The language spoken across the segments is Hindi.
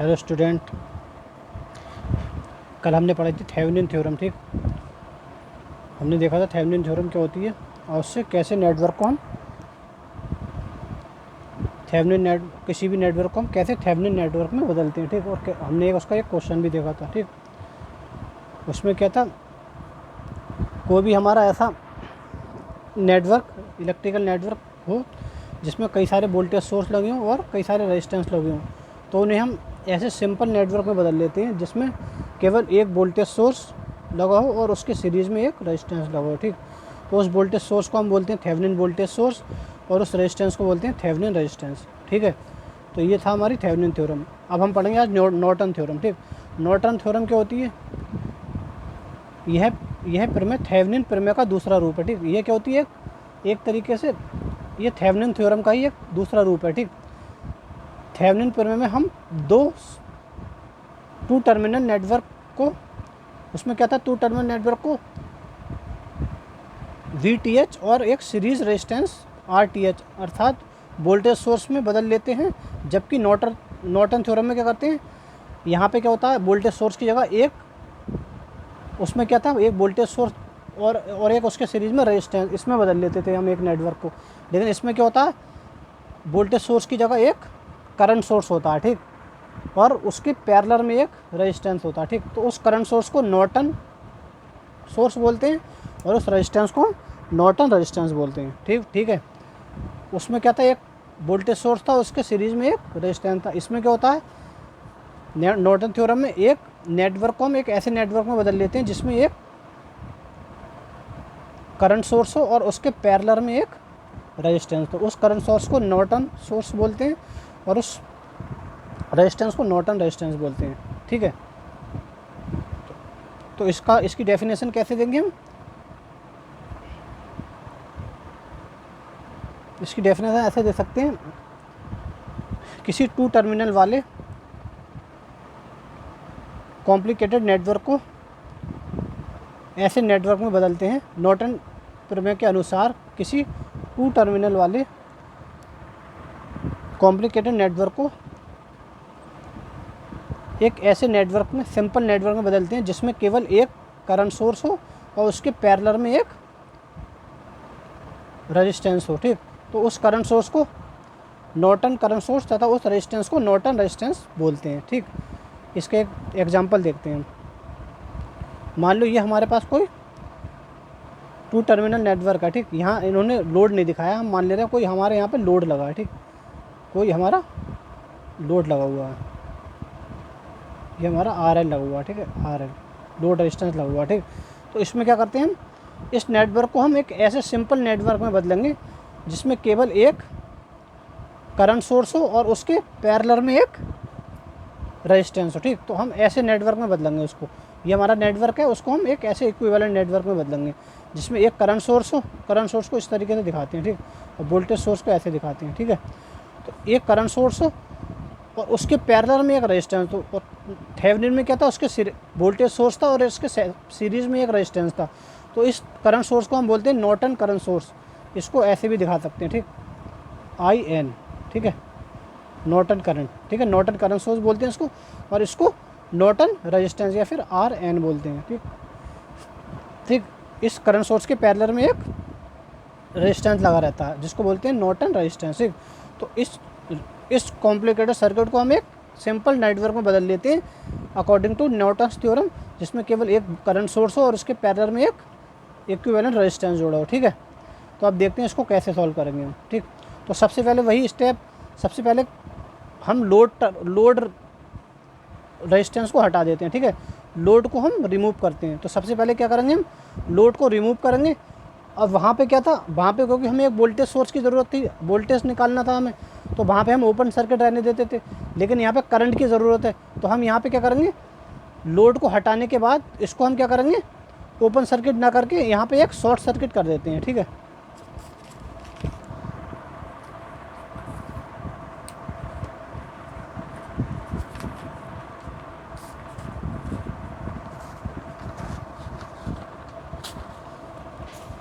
हेलो स्टूडेंट, कल हमने पढ़ी थी थेवेनिन थ्योरम। ठीक, हमने देखा था थेवेनिन थ्योरम क्या होती है और उससे कैसे नेटवर्क को हम किसी भी नेटवर्क को हम कैसे थेवेनिन नेटवर्क में बदलते हैं। ठीक, और हमने उसका एक क्वेश्चन भी देखा था। ठीक, उसमें क्या था, कोई भी हमारा ऐसा नेटवर्क, इलेक्ट्रिकल नेटवर्क हो जिसमें कई सारे वोल्टेज सोर्स लगे हों और कई सारे रेजिस्टेंस लगे हों, तो उन्हें हम ऐसे सिंपल नेटवर्क में बदल लेते हैं जिसमें केवल एक वोल्टेज सोर्स लगा हो और उसके सीरीज़ में एक रेजिस्टेंस लगा हो। ठीक, तो उस वोल्टेज सोर्स को हम बोलते हैं थेवेनिन वोल्टेज सोर्स और उस रेजिस्टेंस को बोलते हैं थेवेनिन रेजिस्टेंस। ठीक है, तो ये था हमारी थेवेनिन थ्योरम। अब हम पढ़ेंगे आज नॉर्टन थ्योरम। ठीक, नॉर्टन थ्योरम क्या होती है, यह प्रमेय थेवेनिन प्रमेय का दूसरा रूप है। ठीक, ये क्या होती है, एक तरीके से ये थेवेनिन थ्योरम का ही एक दूसरा रूप है। ठीक, थेवेनिन प्रमेय में हम टू टर्मिनल नेटवर्क को, उसमें क्या था, टू टर्मिनल नेटवर्क को VTH और एक सीरीज रेजिस्टेंस RTH अर्थात वोल्टेज सोर्स में बदल लेते हैं। जबकि नॉर्टन थ्योरम में क्या करते हैं, यहाँ पे क्या होता है, वोल्टेज सोर्स की जगह एक, उसमें क्या था, एक वोल्टेज सोर्स और एक उसके सीरीज में रेजिस्टेंस, इसमें बदल लेते थे हम एक नेटवर्क को। लेकिन इसमें क्या होता है, वोल्टेज सोर्स की जगह एक करंट सोर्स होता है। ठीक, और उसके पैरेलल में एक रेजिस्टेंस होता है। ठीक, तो उस करंट सोर्स को नॉर्टन सोर्स बोलते हैं और उस रेजिस्टेंस को नॉर्टन रेजिस्टेंस बोलते हैं। ठीक है, उसमें क्या था, एक वोल्टेज सोर्स था, उसके सीरीज में एक रेजिस्टेंस था। इसमें क्या होता है, नॉर्टन थ्योरम में एक नेटवर्क को हम एक ऐसे नेटवर्क में बदल लेते हैं जिसमें एक करंट सोर्स हो और उसके पैरेलल में एक रेजिस्टेंस। तो उस करंट सोर्स को नॉर्टन सोर्स बोलते हैं और उस रेजिस्टेंस को नॉर्टन रेजिस्टेंस बोलते हैं। ठीक है, तो इसकी डेफिनेशन कैसे देंगे हम, इसकी डेफिनेशन ऐसे दे सकते हैं, किसी टू टर्मिनल वाले कॉम्प्लिकेटेड नेटवर्क को ऐसे नेटवर्क में बदलते हैं। नॉर्टन प्रमेय के अनुसार किसी टू टर्मिनल वाले कॉम्प्लिकेटेड नेटवर्क को एक ऐसे नेटवर्क में, सिंपल नेटवर्क में बदलते हैं जिसमें केवल एक करंट सोर्स हो और उसके पैरेलल में एक रेजिस्टेंस हो। ठीक, तो उस करंट सोर्स को नॉर्टन करंट सोर्स तथा उस रेजिस्टेंस को नॉर्टन रेजिस्टेंस बोलते हैं। ठीक, इसके एक एग्जांपल देखते हैं। मान लो ये हमारे पास कोई टू टर्मिनल नेटवर्क है। ठीक, यहाँ इन्होंने लोड नहीं दिखाया, हम मान ले रहे हैं कोई हमारे यहाँ पे लोड लगा है। ठीक, कोई हमारा लोड लगा हुआ है, ये हमारा RL लगा हुआ है। ठीक है, RL लोड रेजिस्टेंस लगा हुआ है। ठीक, तो इसमें क्या करते हैं हम, इस नेटवर्क को हम एक ऐसे सिंपल नेटवर्क में बदलेंगे जिसमें केवल एक करंट सोर्स हो और उसके पैरेलल में एक रेजिस्टेंस हो। ठीक, तो हम ऐसे नेटवर्क में बदलेंगे उसको, ये हमारा नेटवर्क है, उसको हम एक ऐसे इक्विवेलेंट नेटवर्क में बदलेंगे जिसमें एक करंट सोर्स हो। करंट सोर्स को इस तरीके से दिखाते हैं। ठीक, और वोल्टेज सोर्स को ऐसे दिखाते हैं। ठीक है, तो एक करंट सोर्स हो और उसके पैरेलल में एक रेजिस्टेंस। तो और थेवेनिन में क्या था, उसके वोल्टेज सोर्स था और इसके सीरीज में एक रेजिस्टेंस था। तो इस करंट सोर्स को हम बोलते हैं नॉर्टन करंट सोर्स। इसको ऐसे भी दिखा सकते हैं। ठीक, IN। ठीक है, नॉर्टन करंट। ठीक है, नॉर्टन करंट सोर्स बोलते हैं इसको, और इसको नॉर्टन रेजिस्टेंस या फिर RN बोलते हैं। ठीक, ठीक, इस करंट सोर्स के पैरेलल में एक रेजिस्टेंस लगा रहता है जिसको बोलते हैं नॉर्टन रेजिस्टेंस। ठीक, तो इस कॉम्प्लिकेटेड सर्किट को हम एक सिंपल नेटवर्क में बदल लेते हैं अकॉर्डिंग टू नॉर्टन्स थ्योरम, जिसमें केवल एक करंट सोर्स हो और उसके पैरेलल में एक इक्विवेलेंट रेजिस्टेंस जोड़ा हो। ठीक है, तो अब देखते हैं इसको कैसे सॉल्व करेंगे हम। ठीक, तो सबसे पहले वही स्टेप, सबसे पहले हम लोड रेजिस्टेंस को हटा देते हैं। ठीक है, लोड को हम रिमूव करते हैं। तो सबसे पहले क्या करेंगे, हम लोड को रिमूव करेंगे। अब वहाँ पे क्या था, वहाँ पे क्योंकि हमें एक वोल्टेज सोर्स की ज़रूरत थी, वोल्टेज निकालना था हमें, तो वहाँ पे हम ओपन सर्किट रहने देते थे। लेकिन यहाँ पे करंट की ज़रूरत है, तो हम यहाँ पे क्या करेंगे, लोड को हटाने के बाद इसको हम क्या करेंगे, ओपन सर्किट ना करके यहाँ पे एक शॉर्ट सर्किट कर देते हैं। ठीक है,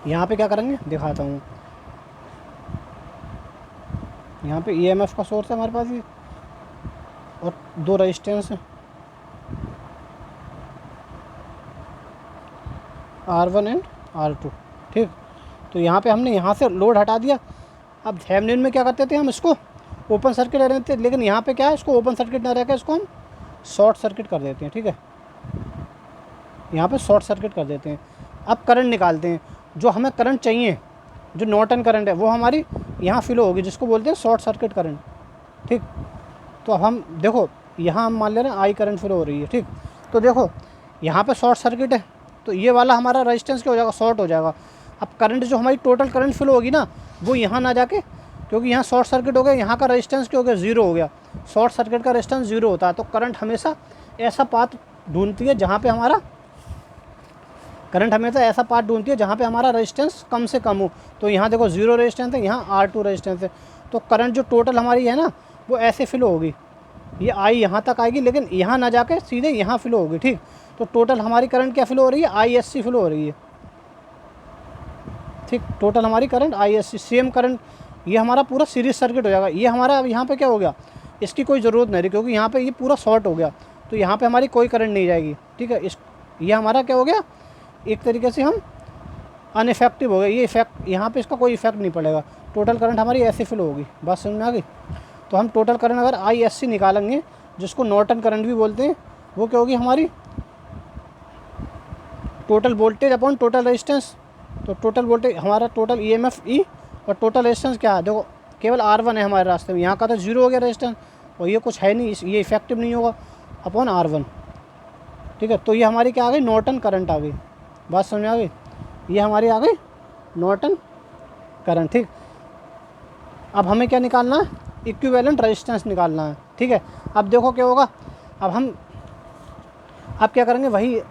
यहाँ पे क्या करेंगे दिखाता हूँ। यहाँ पे EMF का सोर्स है हमारे पास, ये और दो रेजिस्टेंस R1 एंड R2। ठीक, तो यहाँ पे हमने यहाँ से लोड हटा दिया। अब थेवेनिन में क्या करते थे हम, इसको ओपन सर्किट रहते थे, लेकिन यहाँ पे क्या है, इसको ओपन सर्किट ना रहकर इसको हम शॉर्ट सर्किट कर देते हैं। ठीक है, यहाँ पे शॉर्ट सर्किट कर देते हैं। अब करंट निकालते हैं, जो हमें करंट चाहिए, जो नॉर्टन करंट है वो हमारी यहाँ फ्लो होगी, जिसको बोलते हैं शॉर्ट सर्किट करंट। ठीक, तो अब हम देखो यहाँ हम मान ले रहे हैं आई करंट फ्लो हो रही है। ठीक, तो देखो यहाँ पे शॉर्ट सर्किट है, तो ये वाला हमारा रेजिस्टेंस क्या हो जाएगा, शॉर्ट हो जाएगा। अब करंट जो हमारी टोटल करंट फ्लो होगी ना, वो यहाँ ना जाके, क्योंकि यहाँ शॉर्ट सर्किट हो गया, यहाँ का रेजिस्टेंस क्या हो गया, ज़ीरो हो गया। शॉर्ट सर्किट का रेजिस्टेंस ज़ीरो होता है, तो करंट हमेशा ऐसा पाथ ढूंढती है जहाँ पे हमारा रेजिस्टेंस कम से कम हो। तो यहाँ देखो ज़ीरो रेजिस्टेंस है, यहाँ R2 रेजिस्टेंस है, तो करंट जो टोटल हमारी है ना, वो ऐसे फ्लो होगी। ये आई यहाँ तक आएगी, लेकिन यहाँ ना जाके सीधे यहाँ फ्लो होगी। ठीक, तो टोटल हमारी करंट क्या फ्लो हो रही है, ISC फ्लो हो रही है। ठीक, टोटल हमारी करंट ISC, सेम करंट, ये हमारा पूरा सीरीज सर्किट हो जाएगा। ये हमारा अब यहाँ पे क्या हो गया, इसकी कोई ज़रूरत नहीं रही, क्योंकि यहाँ पे ये पूरा शॉर्ट हो गया, तो यहाँ पे हमारी कोई करंट नहीं जाएगी। ठीक है, ये हमारा क्या हो गया, एक तरीके से हम अनइफेक्टिव हो गए। ये इफेक्ट यहाँ पे इसका कोई इफेक्ट नहीं पड़ेगा, टोटल करंट हमारी ऐसे फ्लो होगी। बात समझ में आ गई। तो हम टोटल करंट अगर ISC निकालेंगे, जिसको नॉर्टन करंट भी बोलते हैं, वो क्या होगी हमारी total voltage upon total resistance. तो टोटल वोल्टेज हमारा टोटल EMF E, और टोटल रेजिस्टेंस क्या है, देखो केवल R1 है हमारे रास्ते में, यहाँ का तो ज़ीरो हो गया रेजिस्टेंस, और ये कुछ है नहीं, ये इफेक्टिव नहीं होगा, अपॉन R1। ठीक है, तो ये हमारी क्या आ गई, नॉर्टन करंट आ गई। बात समझ आ गई, ये हमारी आ गई नॉर्टन करंट। ठीक, अब हमें क्या निकालना है, इक्विवेलेंट रेजिस्टेंस निकालना है। ठीक है, अब देखो क्या होगा, अब क्या करेंगे, वही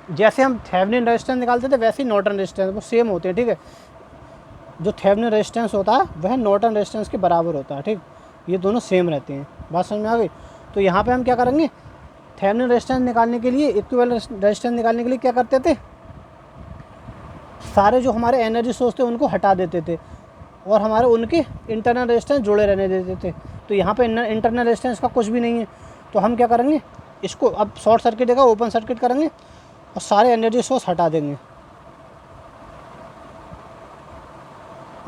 जैसे हम थेवेनिन रेजिस्टेंस निकालते थे वैसे ही नॉर्टन रेजिस्टेंस, वो सेम होते हैं। ठीक है, जो थेवेनिन रेजिस्टेंस होता है वह नॉर्टन रेजिस्टेंस के बराबर होता है। ठीक, ये दोनों सेम रहते हैं। बात समझ में आ गई। तो यहाँ पे हम क्या करेंगे, थेवेनिन रेजिस्टेंस निकालने के लिए, इक्विवेलेंट रेजिस्टेंस निकालने के लिए क्या करते थे, सारे जो हमारे एनर्जी सोर्स थे उनको हटा देते थे, और हमारे उनके इंटरनल रेजिस्टेंस जुड़े रहने देते थे। तो यहाँ पे इंटरनल रेजिस्टेंस का कुछ भी नहीं है, तो हम क्या करेंगे, इसको अब शॉर्ट सर्किट देगा, ओपन सर्किट करेंगे और सारे एनर्जी सोर्स हटा देंगे।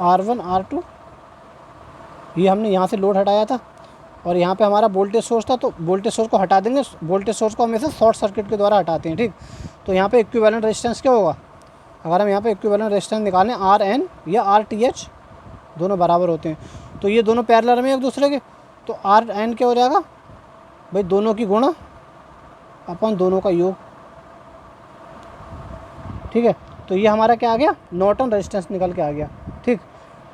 R1 R2, ये हमने यहाँ से लोड हटाया था, और यहाँ पे हमारा वोल्टेज सोर्स था, तो वोल्टेज सोर्स को हटा देंगे। वोल्टेज सोर्स को हमेशा शॉर्ट सर्किट के द्वारा हटाते हैं। ठीक, तो यहाँ पे इक्विवेलेंट रेजिस्टेंस क्या होगा, अगर हम यहाँ पे इक्विवेलेंट रेजिस्टेंस निकालें, RN या RTH दोनों बराबर होते हैं, तो ये दोनों पैरेलल में एक दूसरे के, तो RN क्या हो जाएगा भाई, दोनों की गुणा अपन दोनों का योग। ठीक है, तो ये हमारा क्या आ गया, नॉर्टन रेजिस्टेंस निकल के आ गया। ठीक,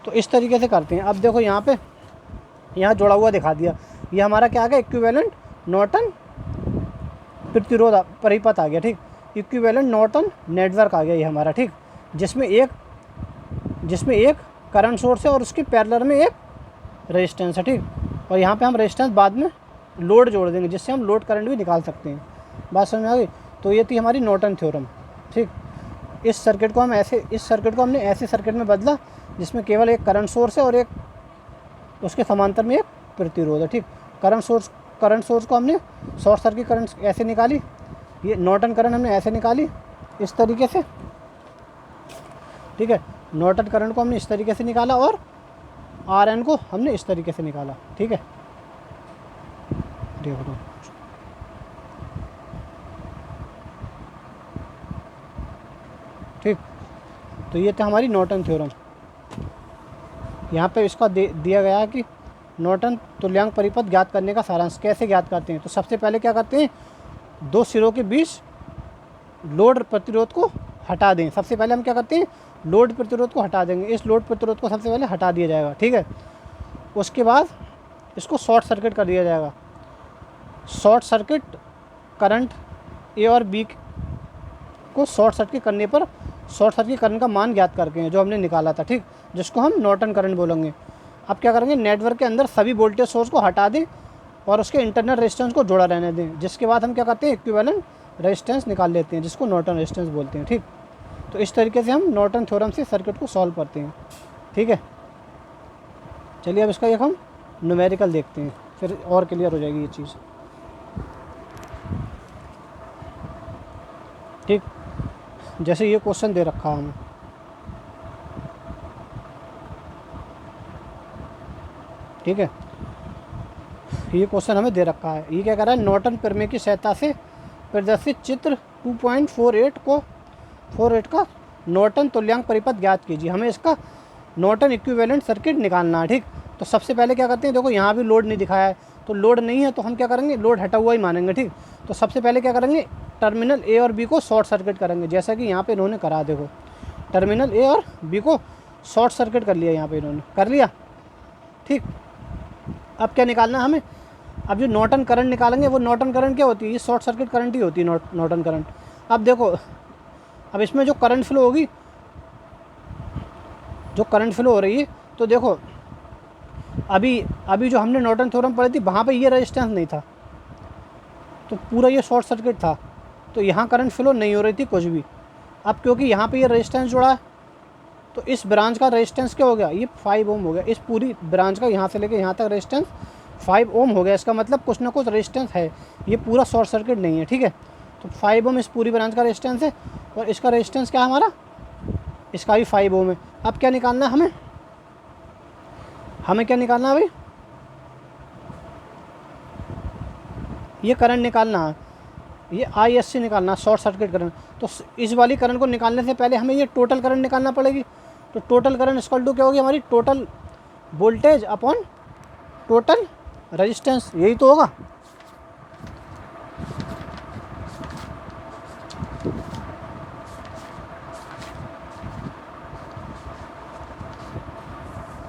तो इस तरीके से करते हैं। अब देखो यहाँ पे, यहाँ जुड़ा हुआ दिखा दिया, ये हमारा क्या आ गया, इक्विवेलेंट नॉर्टन प्रतिरोध परिपथ आ गया। ठीक, इक्विवेलेंट नॉर्टन नेटवर्क आ गया ये हमारा। ठीक, जिसमें एक करंट सोर्स है और उसके पैरेलल में एक रेजिस्टेंस है। ठीक, और यहाँ पे हम रेजिस्टेंस बाद में लोड जोड़ देंगे, जिससे हम लोड करंट भी निकाल सकते हैं। बात समझ में आ गई। तो ये थी हमारी नॉर्टन थ्योरम। ठीक, इस सर्किट को हमने ऐसे सर्किट में बदला जिसमें केवल एक करंट सोर्स है और एक उसके समांतर में एक प्रतिरोध है। ठीक, करंट सोर्स को हमने शॉर्ट सर्किट करंट ऐसे निकाली, ये नॉर्टन करंट हमने ऐसे निकाली इस तरीके से। ठीक है, नॉर्टन करंट को हमने इस तरीके से निकाला, और RN को हमने इस तरीके से निकाला। ठीक है, देखो ठीक, तो ये था हमारी नॉर्टन थ्योरम। यहाँ पे इसका दिया गया है कि नॉर्टन तुल्यांक परिपथ ज्ञात करने का सारांश कैसे ज्ञात करते हैं। तो सबसे पहले क्या करते हैं, दो सिरों के बीच लोड प्रतिरोध को हटा दें। सबसे पहले हम क्या करते हैं, लोड प्रतिरोध को हटा देंगे। इस लोड प्रतिरोध को सबसे पहले हटा दिया जाएगा। ठीक है, उसके बाद इसको शॉर्ट सर्किट कर दिया जाएगा। शॉर्ट सर्किट करंट A और B को शॉर्ट सर्किट करने पर शॉर्ट सर्किट करंट का मान ज्ञात करके हैं, जो हमने निकाला था। ठीक, जिसको हम नॉर्टन करंट बोलेंगे। अब क्या करेंगे, नेटवर्क के अंदर सभी वोल्टेज सोर्स को हटा दें और उसके इंटरनल रेजिस्टेंस को जोड़ा रहने दें, जिसके बाद हम क्या करते हैं, इक्विवेलेंट रेजिस्टेंस निकाल लेते हैं, जिसको नॉर्टन रेजिस्टेंस बोलते हैं। ठीक, तो इस तरीके से हम नॉर्टन थ्योरम से सर्किट को सॉल्व करते हैं। ठीक है, चलिए अब इसका एक हम न्यूमेरिकल देखते हैं, फिर और क्लियर हो जाएगी ये चीज़। ठीक, जैसे ये क्वेश्चन दे रखा है हमें, ठीक है, ये क्वेश्चन हमें दे रखा है। ये क्या कर रहा है, नॉर्टन प्रमेय की सहायता से प्रदर्शित चित्र 2.48 का नॉर्टन तुल्यांक परिपथ ज्ञात कीजिए। हमें इसका नॉर्टन इक्विवेलेंट सर्किट निकालना है। ठीक, तो सबसे पहले क्या करते हैं, देखो यहाँ भी लोड नहीं दिखाया है, तो लोड नहीं है तो हम क्या करेंगे, लोड हटा हुआ ही मानेंगे। ठीक, तो सबसे पहले क्या करेंगे, टर्मिनल ए और बी को शॉर्ट सर्किट करेंगे, जैसा कि यहाँ पे इन्होंने करा। देखो टर्मिनल ए और बी को शॉर्ट सर्किट कर लिया, यहाँ पे इन्होंने कर लिया। ठीक, अब क्या निकालना है हमें, अब जो नॉर्टन करंट निकालेंगे वो नॉर्टन करंट क्या होती है, ये शॉर्ट सर्किट करंट ही होती है नॉर्टन करंट। अब देखो, अब इसमें जो करंट फ्लो होगी, जो करंट फ्लो हो रही है, तो देखो अभी जो हमने नॉर्टन थ्योरम पढ़ी थी वहाँ पे ये रेजिस्टेंस नहीं था, तो पूरा ये शॉर्ट सर्किट था, तो यहाँ करंट फ्लो नहीं हो रही थी कुछ भी। अब क्योंकि यहाँ पे ये रेजिस्टेंस जुड़ा है, तो इस ब्रांच का रेजिस्टेंस क्या हो गया, ये 5 ओम हो गया। इस पूरी ब्रांच का यहाँ से लेके यहाँ तक रेजिस्टेंस 5 ओम हो गया। इसका मतलब कुछ ना कुछ रेजिस्टेंस है, ये पूरा शॉर्ट सर्किट नहीं है। ठीक है, तो 5 ओम इस पूरी ब्रांच का रेजिस्टेंस है, और इसका रेजिस्टेंस क्या है हमारा, इसका भी 5 ओम है। अब क्या निकालना है हमें क्या निकालना है भाई, ये करंट निकालना है, ये ISC निकालना, शॉर्ट सर्किट करंट। तो इस वाली करंट को निकालने से पहले हमें ये टोटल करंट निकालना पड़ेगी। तो टोटल करंट इक्वल टू क्या होगी हमारी, total voltage upon total resistance, यही तो होगा।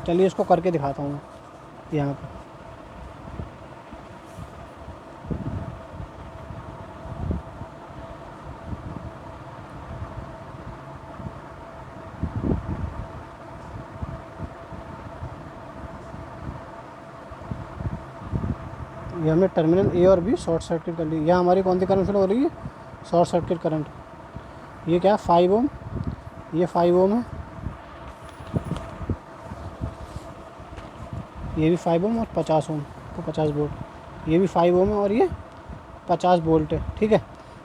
चलिए इसको करके दिखाता हूँ यहाँ पे। ये हमने टर्मिनल ए और बी शॉर्ट सर्किट कर ली। यहाँ हमारी कौन सी करंट फ्लो हो रही है, शॉर्ट सर्किट करंट। ये क्या है, 5 ओम, ये 5 ओम है, ये भी 5 ओम और 50 ओम, तो 50 वोल्ट, ये भी 5 ओम है और ये 50 वोल्ट है। ठीक है,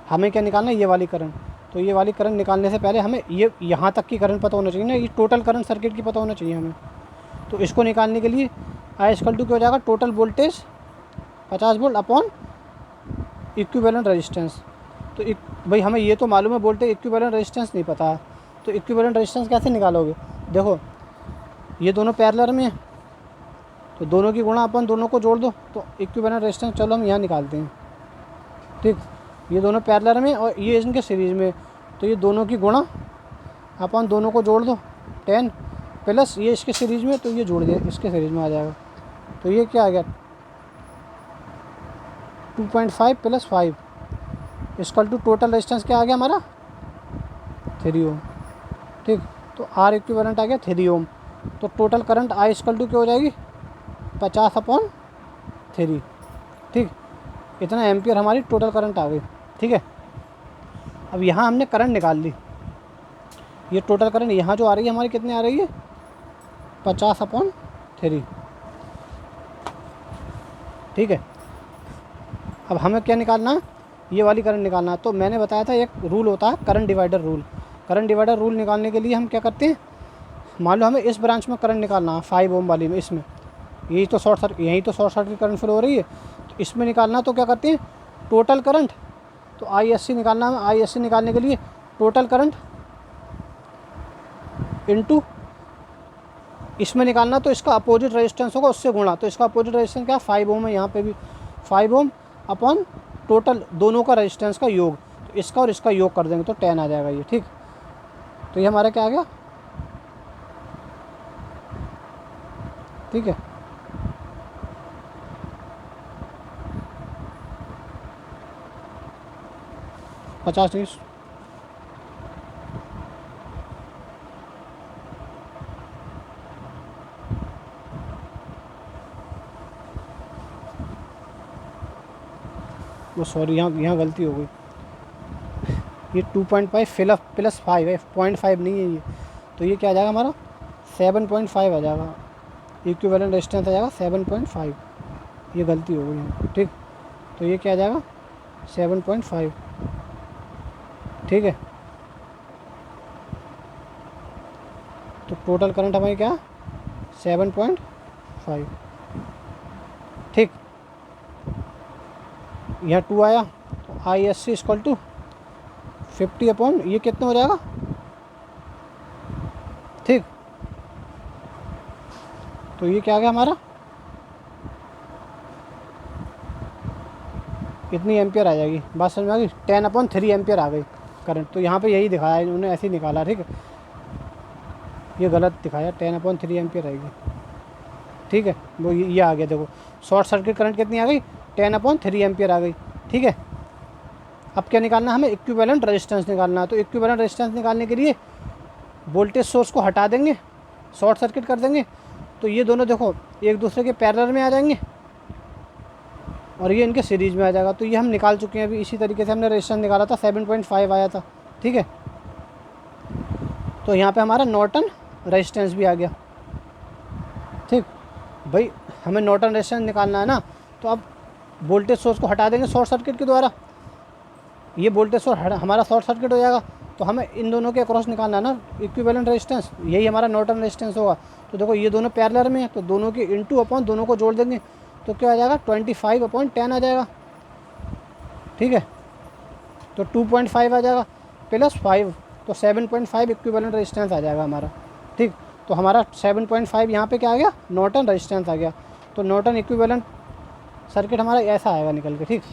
हमें क्या निकालना है, ये वाली करंट। तो ये वाली करंट निकालने से पहले हमें ये यहाँ तक की करंट पता होना चाहिए ना, ये टोटल करंट सर्किट की पता होना चाहिए हमें। तो इसको निकालने के लिए I इक्वल टू क्या हो जाएगा, total voltage 50 volt upon equivalent resistance. तो भाई हमें ये तो मालूम है वोल्टेज, इक्विवेलेंट रेजिस्टेंस नहीं पता है। तो इक्विवेलेंट रेजिस्टेंस कैसे निकालोगे, देखो ये दोनों पैरेलल में है, तो दोनों की गुणा अपन दोनों को जोड़ दो, तो इक्विवेलेंट रेजिस्टेंस चलो हम यहाँ निकालते हैं। ठीक, ये दोनों पैरेलल में और ये इनके सीरीज़ में, तो ये दोनों की गुणा अपन दोनों को जोड़ दो, 10 प्लस ये इसके सीरीज़ में, तो ये जोड़ दिया इसके सीरीज़ में आ जाएगा। तो ये क्या आ गया, 2.5 plus 5 equal to total resistance क्या आ गया हमारा, 3 ओम। ठीक, तो R इक्विवेलेंट आ गया 3 ओम। तो total current I equal to क्या हो जाएगी, 50/3। ठीक, इतना एम्पियर हमारी टोटल करंट आ गई। ठीक है, अब यहाँ हमने करंट निकाल ली, ये टोटल करंट यहाँ जो आ रही है हमारी कितनी आ रही है, 50/3। ठीक है, अब हमें क्या निकालना है, ये वाली करंट निकालना है। तो मैंने बताया था एक रूल होता है current divider rule. Current divider rule निकालने के लिए हम क्या करते हैं, मान लो हमें इस ब्रांच में करंट निकालना है 5 ओम वाली में, इसमें यही तो शॉर्ट सर्किट करंट फ्लो हो रही है, तो इसमें निकालना, तो क्या करते हैं टोटल करंट, तो ISC निकालना है। ISC निकालने के लिए टोटल करंट इनटू इसमें निकालना, तो इसका अपोजिट रेजिस्टेंस होगा उससे गुणा, तो इसका अपोजिट रेजिस्टेंस क्या है, 5 ओम है, यहाँ पे भी 5 ओम अपॉन टोटल दोनों का रेजिस्टेंस का योग, तो इसका और इसका योग कर देंगे तो 10 आ जाएगा ये। ठीक, तो ये हमारा क्या आ गया, ठीक है, पचास 30 वो सॉरी यहाँ गलती हो गई, ये 2.5 प्लस 5 है, 0.5 नहीं है ये, तो ये क्या आ जाएगा हमारा 7.5 आ जाएगा, इक्विवेलेंट रेजिस्टेंस आ जाएगा 7.5, ये गलती हो गई है। ठीक, तो ये क्या आ जाएगा 7.5। ठीक है। तो टोटल करंट हमारी क्या 7.5, ठीक। यहाँ 2 आया तो I S C equal to 50 upon ये कितना हो जाएगा, ठीक। तो ये क्या आ गया हमारा, इतनी एम्पियर आ जाएगी। बात समझ में आ गई। 10/3 एम्पियर आ गई करंट। तो यहाँ पे यही दिखाया है, उन्होंने ऐसे ही निकाला, ठीक है। ये गलत दिखाया, 10/3 एम्पियर आएगी, ठीक है। वो ये आ गया, देखो शॉर्ट सर्किट करंट कितनी आ गई, 10/3 एम्पियर आ गई, ठीक है। अब क्या निकालना है हमें, इक्विवेलेंट रेजिस्टेंस निकालना है। तो इक्विवेलेंट रेजिस्टेंस निकालने के लिए वोल्टेज सोर्स को हटा देंगे, शॉर्ट सर्किट कर देंगे, तो ये दोनों देखो एक दूसरे के पैरेलल में आ जाएंगे और ये इनके सीरीज में आ जाएगा। तो ये हम निकाल चुके हैं अभी। इसी तरीके से हमने रेजिस्टेंस निकाला था, 7.5 आया था, ठीक है। तो यहाँ पे हमारा नॉर्टन रेजिस्टेंस भी आ गया, ठीक। भाई हमें नॉर्टन रेजिस्टेंस निकालना है ना, तो अब वोल्टेज सोर्स को हटा देंगे शॉर्ट सर्किट के द्वारा, ये वोल्टेज सोर्स हमारा शॉर्ट सर्किट हो जाएगा। तो हमें इन दोनों के अक्रॉस निकालना है ना इक्विवेलेंट रेजिस्टेंस, यही हमारा नॉर्टन रेजिस्टेंस होगा। तो देखो ये दोनों पैरेलल में है, तो दोनों के इंटू अपॉन दोनों को जोड़ देंगे, तो क्या आ जाएगा 25/10 आ जाएगा, ठीक है। तो 2.5 आ जाएगा प्लस 5, तो 7.5 इक्विवेलेंट रेजिस्टेंस आ जाएगा हमारा, ठीक। तो हमारा 7.5 यहाँ पे क्या आ गया, नॉर्टन रेजिस्टेंस आ गया। तो नॉर्टन इक्विवेलेंट सर्किट हमारा ऐसा आएगा निकल के, ठीक।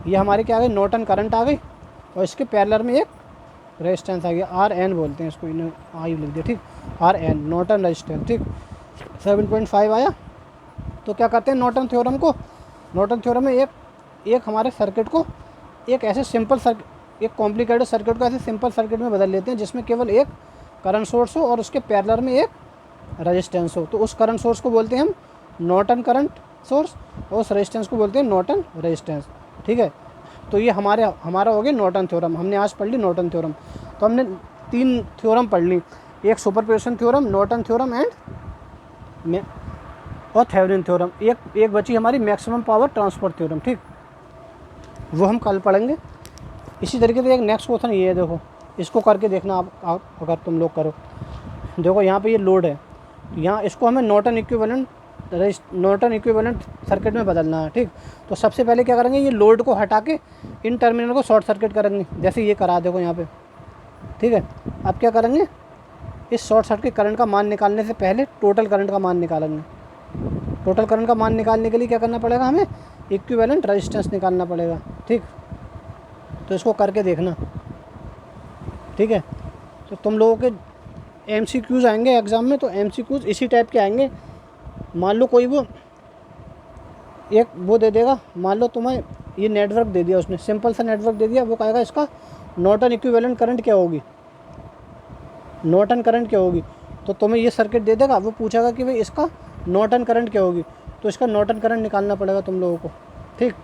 ये हमारी क्या आ गई, नॉर्टन करंट आ गई और इसके पैरेलल में एक रेजिस्टेंस आ गया, RN बोलते हैं इसको, इन्हें आई लिख दिया, ठीक। RN नॉर्टन रेजिस्टेंस, ठीक। 7.5 आया। तो क्या करते हैं नॉर्टन थ्योरम को, नॉर्टन थ्योरम में एक हमारे सर्किट को एक ऐसे सिंपल सर्किट, एक कॉम्प्लिकेटेड सर्किट को ऐसे सिंपल सर्किट में बदल लेते हैं जिसमें केवल एक करंट सोर्स हो और उसके पैरेलल में एक रेजिस्टेंस हो। तो उस करंट सोर्स को बोलते हैं हम नॉर्टन करंट सोर्स और उस रेजिस्टेंस को बोलते हैं नॉर्टन रेजिस्टेंस, ठीक है। तो ये हमारा हो गया नॉर्टन थ्योरम। हमने आज पढ़ ली नॉर्टन थ्योरम। तो हमने 3 थ्योरम पढ़ ली, एक सुपरपोजिशन थ्योरम, नॉर्टन थ्योरम और थेवेनिन थ्योरम। एक बची हमारी मैक्सिमम पावर ट्रांसफर थ्योरम, ठीक। वो हम कल पढ़ेंगे। इसी तरीके से एक नेक्स्ट क्वेश्चन ये है, देखो इसको करके देखना आप अगर तुम लोग करो। देखो यहाँ पे ये लोड है, यहाँ इसको हमें नॉर्टन इक्विवेलेंट सर्किट में बदलना है, ठीक। तो सबसे पहले क्या करेंगे, ये लोड को हटा के इन टर्मिनल को शॉर्ट सर्किट करेंगे, जैसे ये करा देखो यहाँ पे, ठीक है। अब क्या करेंगे, इस शॉर्ट सर्किट करंट का मान निकालने से पहले टोटल करंट का मान निकालेंगे। टोटल करंट का मान निकालने के लिए क्या करना पड़ेगा, हमें इक्विवेलेंट रेजिस्टेंस निकालना पड़ेगा, ठीक। तो इसको करके देखना, ठीक है। तो तुम लोगों के MCQs आएंगे एग्ज़ाम में, तो MCQs इसी टाइप के आएंगे। मान लो कोई वो एक वो दे देगा, मान लो तुम्हें ये नेटवर्क दे दिया उसने, सिंपल सा नेटवर्क दे दिया, वो कहेगा इसका नॉर्टन इक्विवेलेंट करंट क्या होगी, नॉर्टन करंट क्या होगी। तो तुम्हें ये सर्किट दे देगा, वो पूछेगा कि भाई इसका नॉर्टन करंट क्या होगी, तो इसका नॉर्टन करंट निकालना पड़ेगा तुम लोगों को, ठीक।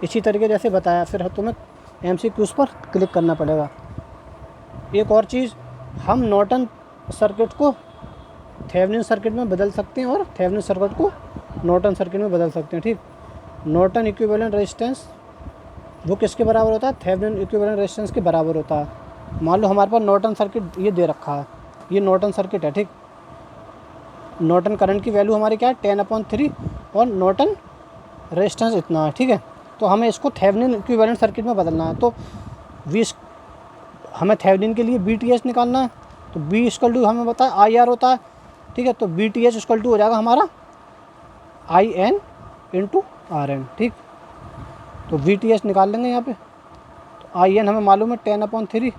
इसी तरीके जैसे बताया, फिर तुम्हें MCQs पर क्लिक करना पड़ेगा। एक और चीज़, हम नॉर्टन सर्किट को थेवेनिन सर्किट में बदल सकते हैं और थेवेनिन सर्किट को नॉर्टन सर्किट में बदल सकते हैं, ठीक। नॉर्टन इक्विवेलेंट रेजिस्टेंस वो किसके बराबर होता है, थेवेनिन इक्विवेलेंट रेजिस्टेंस के बराबर होता है। मान लो हमारे पास नॉर्टन सर्किट ये दे रखा है, ये नॉर्टन सर्किट है, ठीक। नॉर्टन करंट की वैल्यू हमारी क्या है 10/3 और नॉर्टन रेजिस्टेंस इतना है, ठीक है। तो हमें इसको थेवेनिन इक्विवेलेंट सर्किट में बदलना है। तो हमें थेवेनिन के लिए VTH निकालना है। तो B = हमें बताया IR होता है, ठीक है। तो VTH = हो जाएगा हमारा IN × RN, ठीक। तो VTH निकाल लेंगे यहाँ पे। तो IN हमें मालूम है 10/3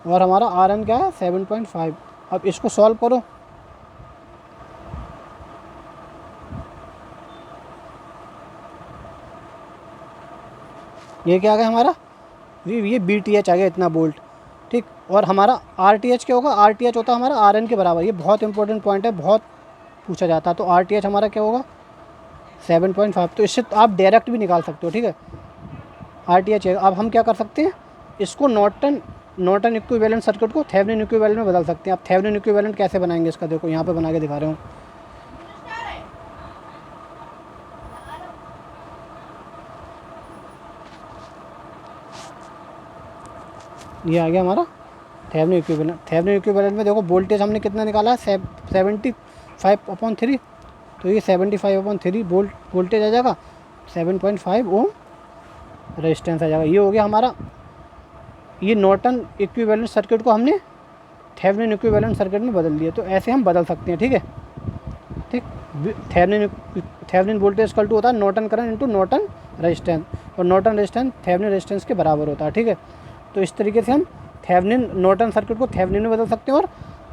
और हमारा RN क्या है 7.5। अब इसको सॉल्व करो, ये क्या आ गया हमारा, ये BTH आ गया इतना वोल्ट, ठीक। और हमारा RTH क्या होगा, RTH होता है हमारा RN के बराबर। ये बहुत इंपॉर्टेंट पॉइंट है, बहुत पूछा जाता है। तो RTH हमारा क्या होगा 7.5। तो इससे आप डायरेक्ट भी निकाल सकते हो, ठीक है। RTH है। अब हम क्या कर सकते हैं, इसको नॉर्टन इक्विवेलेंट सर्किट को थेवेनिन इक्विवेलेंट में बदल सकते हैं। आप थेवेनिन इक्विवेलेंट कैसे बनाएंगे इसका, देखो यहाँ पे बना के दिखा रहा हूँ। ये आ गया हमारा थेवेनिन इक्विवेलेंट। थेवेनिन इक्विवेलेंट में देखो वोल्टेज हमने कितना निकाला है 75/3, तो ये 75/3 वोल्ट वोल्टेज आ जाएगा, 7.5 ओम रेजिस्टेंस आ जाएगा। ये हो गया हमारा, ये नॉर्टन इक्विवेलेंट सर्किट को हमने थेवेनिन इक्विवेलेंट सर्किट में बदल दिया। तो ऐसे हम बदल सकते हैं, ठीक है। ठीक, थेवेनिन वोल्टेज इक्वल टू होता है Norton current into Norton resistance, और नॉर्टन रेजिस्टेंस थेवेनिन रेजिस्टेंस के बराबर होता है, ठीक है। तो इस तरीके से हम थेवेनिन नॉर्टन सर्किट को थेवेनिन में बदल सकते हैं और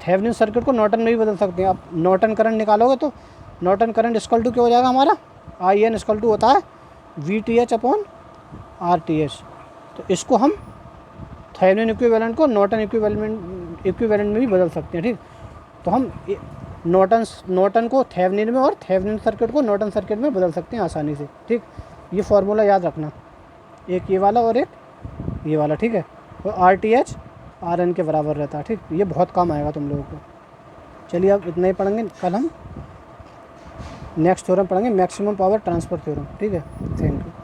थेवेनिन सर्किट को नॉर्टन में भी बदल सकते हैं। आप नॉर्टन करंट निकालोगे तो नॉर्टन करंट इक्वल टू क्या हो जाएगा हमारा, IN इक्वल टू होता है VTH/RTH। तो इसको हम थेवेनिन इक्विवेलेंट को नॉर्टन इक्विवेलेंट में भी बदल सकते हैं, ठीक। तो हम नॉर्टन को थेवेनिन में और थेवेनिन सर्किट को नॉर्टन सर्किट में बदल सकते हैं आसानी से, ठीक। ये फार्मूला याद रखना, एक ये वाला और एक ये वाला, ठीक है। और RTH RN के बराबर रहता है, ठीक। ये बहुत काम आएगा तुम लोगों को। चलिए अब इतना ही पढ़ेंगे, कल हम नेक्स्ट थ्योरम पढ़ेंगे, मैक्सिमम पावर ट्रांसफ़र थ्योरम, ठीक है। Thank you.